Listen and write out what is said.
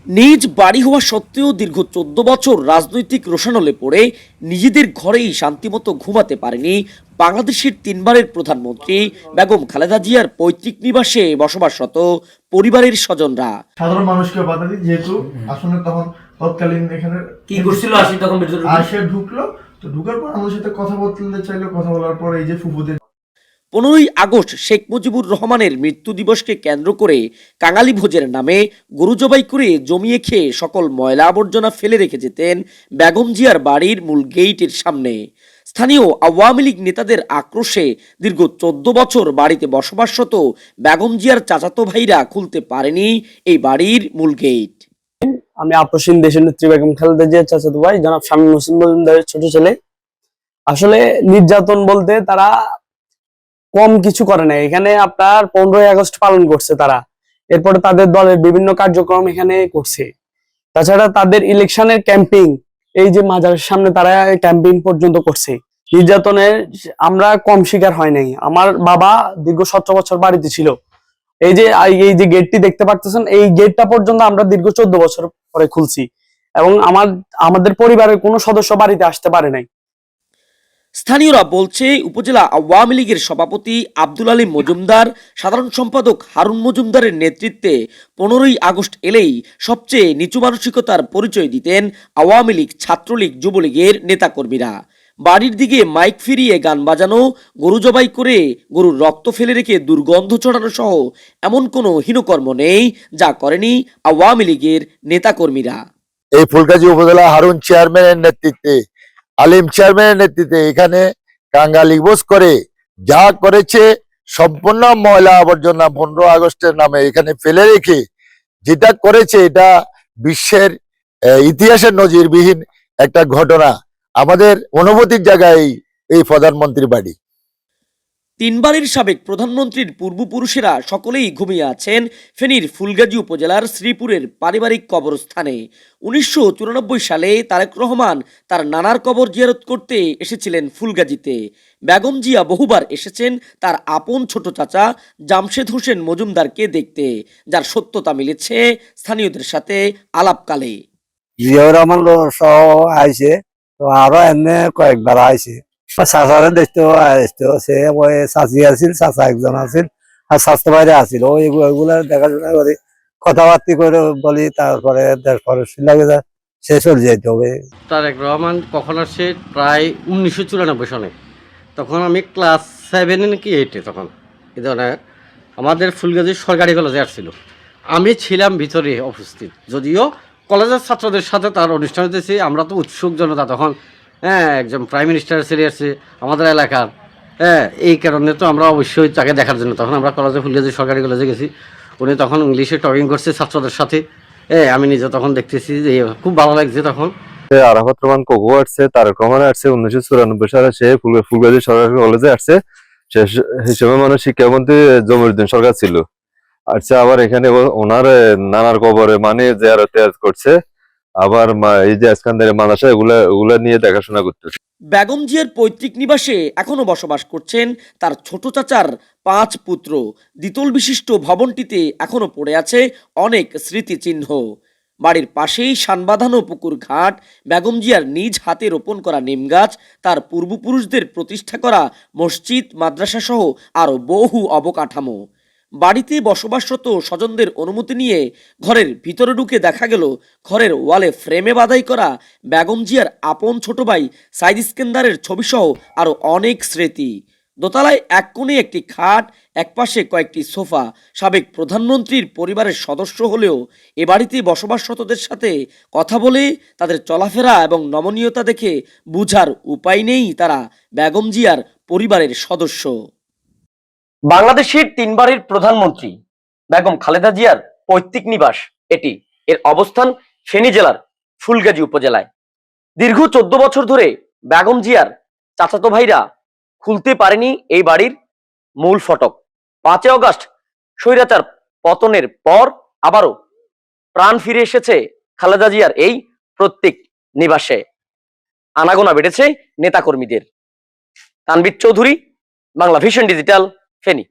নিজ বাড়ি হওয়া সত্ত্বেও দীর্ঘ ১৪ বছর রাজনৈতিক রোষানলে পড়ে নিজেদের ঘরেই শান্তিমতো ঘুমাতে পারেনি বাংলাদেশের তিনবারের প্রধানমন্ত্রী বেগম খালেদা জিয়ার পৈতৃক নিবাসে বসবাসরত পরিবারের স্বজনরা। সাধারণ মানুষকে বাধা দিই, যেহেতু আসলে তখন তৎকালীন এখানে কি করছিল আসি তখন আসে ঢুকলো, তো ঢুকার পর আমাদের সাথে কথা বলতে চাইলো। কথা বলার পর এই যে ফুফুদের 15ই আগস্ট শেখ মুজিবুর রহমানের মৃত্যু দিবসকে কেন্দ্র করে কাঙালি ভোজের নামে গরু জবাই করে জমিয়ে খেয়ে সকল ময়লা আবর্জনা ফেলে রেখে যেতেন বেগম জিয়ার বাড়ির মূল গেইটের সামনে। স্থানীয় আওয়ামী লীগ নেতাদের আক্রোশে দীর্ঘ 14 বছর বাড়িতে বসবাসরত বেগম জিয়ার চাচাতো ভাইরা খুলতে পারেনি এই বাড়ির মূল গেইট। আমি আপসীন দেশের নেত্রী বেগম খালেদা জিয়ার চাচাতো ভাই জনাব শামীম হোসেন মজুমদারের ছোট ছেলে। আসলে নির্যাতন বলতে তারা কম কিছু করে না। এখানে আপনার 15ই আগস্ট পালন করছে তারা, এরপরে তাদের দলের বিভিন্ন কার্যক্রম এখানে করছে। তাছাড়া তাদের ইলেকশনের ক্যাম্পিং, এই যে মাজারের সামনে তারা ক্যাম্পিং পর্যন্ত করছে। নির্যাতনের আমরা কম শিকার হয় নাই। আমার বাবা দীর্ঘ 17 বছর বাড়িতে ছিল। এই যে গেটটি দেখতে পাচ্ছেন, এই গেটটা পর্যন্ত আমরা দীর্ঘ 14 বছর পরে খুলছি এবং আমাদের পরিবারের কোনো সদস্য বাড়িতে আসতে পারে নাই। স্থানীয়রা বলছে, উপজেলা আওয়ামী লীগের সভাপতি আব্দুল আলী মজুমদার, সাধারণ সম্পাদক হারুন মজুমদারের নেতৃত্বে 15ই আগস্ট এলেই সবচেয়ে নিচু মানসিকতার পরিচয় দিতেন আওয়ামী লীগ, ছাত্রলীগ, যুবলীগের নেতাকর্মীরা। বাড়ির দিকে মাইক ফিরিয়ে গান বাজানো, গরু জবাই করে গরুর রক্ত ফেলে রেখে দুর্গন্ধ ছড়ানো সহ এমন কোনো হীনকর্ম নেই যা করেনি আওয়ামী লীগের নেতাকর্মীরা। এই ফুলগাজী উপজেলা হারুন চেয়ারম্যানের নেতৃত্বে, আলিম চেয়ারম্যানের নেতৃত্বে এখানে কাঙ্গালি বোস করে যা করেছে, সম্পূর্ণ ময়লা আবর্জনা 15 আগস্টের নামে এখানে ফেলে রেখে যেটা করেছে, এটা বিশ্বের ইতিহাসের নজিরবিহীন একটা ঘটনা। আমাদের অনুভূতির জায়গায় এই প্রধানমন্ত্রীর বাড়ি। তিনবারের সাবেক প্রধানমন্ত্রীর পূর্বপুরুষেরা সকলেই ঘুমিয়ে আছেন ফেনীর ফুলগাজী উপজেলার শ্রীপুরের পারিবারিক কবরস্থানে। 1994 সালে তারেক রহমান তার নানার কবর জিয়ারত করতে এসেছিলেন ফুলগাজীতে। বেগম জিয়া বহুবার এসেছেন তার আপন ছোট চাচা জামশেদ হোসেন মজুমদারকে দেখতে, যার সত্যতা মিলেছে স্থানীয়দের সাথে আলাপকালে। জিয়াউর রহমান সহ আইছে, তো আরো এমনি কয়েকবার আইছে। চাচারে দেখতেও আসতো, সে ওই চাচি আছিল, চাচা একজন আছিল আর স্বাস্থ্য বাইরে আছিল। ওইগুলা দেখাশোনা করে কথাবার্তা করে বলি, তারপরে লাগে সে চলে যেতে হবে। তারেক রহমান কখন আসে? প্রায় 1994 সনে। তখন আমি ক্লাস 7 নাকি 8-এ, তখন এই ধরনের আমাদের ফুলগাজী সরকারি কলেজে আসছিল। আমি ছিলাম ভিতরে উপস্থিত, যদিও কলেজের ছাত্রদের সাথে তার অনুষ্ঠান হতেছে। আমরা তো উৎসুক জনতা তখন। হ্যাঁ, একজন প্রাইম মিনিস্টার চলে আসছে আমাদের এলাকার। হ্যাঁ, এই কারণে তো আমরা অবশ্যই তাকে দেখার জন্য তখন আমরা কলেজে, ফুলগাজী সরকারি কলেজে গেছি। উনি তখন ইংলিশে টকিং করছে ছাত্রদের সাথে। আমি নিজে তখন দেখতেছি যে খুব ভালো লাগছে তখন। আরাফাত রহমান কোকো আসছে, তারেক রহমান আসছে 1994 সালে, সে ফুলগাজী সরকারি কলেজে আসছে। সে হিসেবে মানে শিক্ষামন্ত্রী জমিরুদ্দিন সরকার ছিল। আসছে আবার এখানে ওনার নানার কবরে মানে জিয়ারত করছে। আবার এই যে ইস্কান্দারের মাদ্রাসা, এগুলা নিয়ে দেখাশোনা করতেছে। বেগম জিয়ার পৈতৃক নিবাসে এখনো বসবাস করছেন তার ছোট চাচার 5 পুত্র। দ্বিতল বিশিষ্ট ভবনটিতে এখনো পড়ে আছে অনেক স্মৃতিচিহ্ন। বাড়ির পাশেই শানবাঁধানো পুকুর ঘাট, বেগম জিয়ার নিজ হাতে রোপণ করা নিম গাছ, তার পূর্বপুরুষদের প্রতিষ্ঠা করা মসজিদ, মাদ্রাসা সহ আরও বহু অবকাঠামো। বাড়িতে বসবাসরত স্বজনদের অনুমতি নিয়ে ঘরের ভিতরে ঢুকে দেখা গেল ঘরের ওয়ালে ফ্রেমে বাধাই করা বেগম জিয়ার আপন ছোট ভাই সাইদ ইস্কেন্দারের ছবিসহ আরও অনেক স্মৃতি। দোতলায় এক কোণে একটি খাট, একপাশে কয়েকটি সোফা। সাবেক প্রধানমন্ত্রীর পরিবারের সদস্য হলেও এ বাড়িতে বসবাসরতদের সাথে কথা বলে তাদের চলাফেরা এবং নমনীয়তা দেখে বুঝার উপায় নেই তারা বেগম জিয়ার পরিবারের সদস্য। বাংলাদেশের তিনবারের প্রধানমন্ত্রী বেগম খালেদা জিয়ার পৈতৃক নিবাস এটি। এর অবস্থান ফেনী জেলার ফুলগাজী উপজেলায়। দীর্ঘ 14 বছর ধরে বেগম জিয়ার চাচাতো ভাইরা খুলতে পারেনি এই বাড়ির মূল ফটক। 5 আগস্ট স্বৈরাচার পতনের পর আবারও প্রাণ ফিরে এসেছে খালেদা জিয়ার এই প্রত্যেক নিবাসে। আনাগোনা বেড়েছে নেতাকর্মীদের। Tanvir Chowdhury, Bangla vision digital, Feni.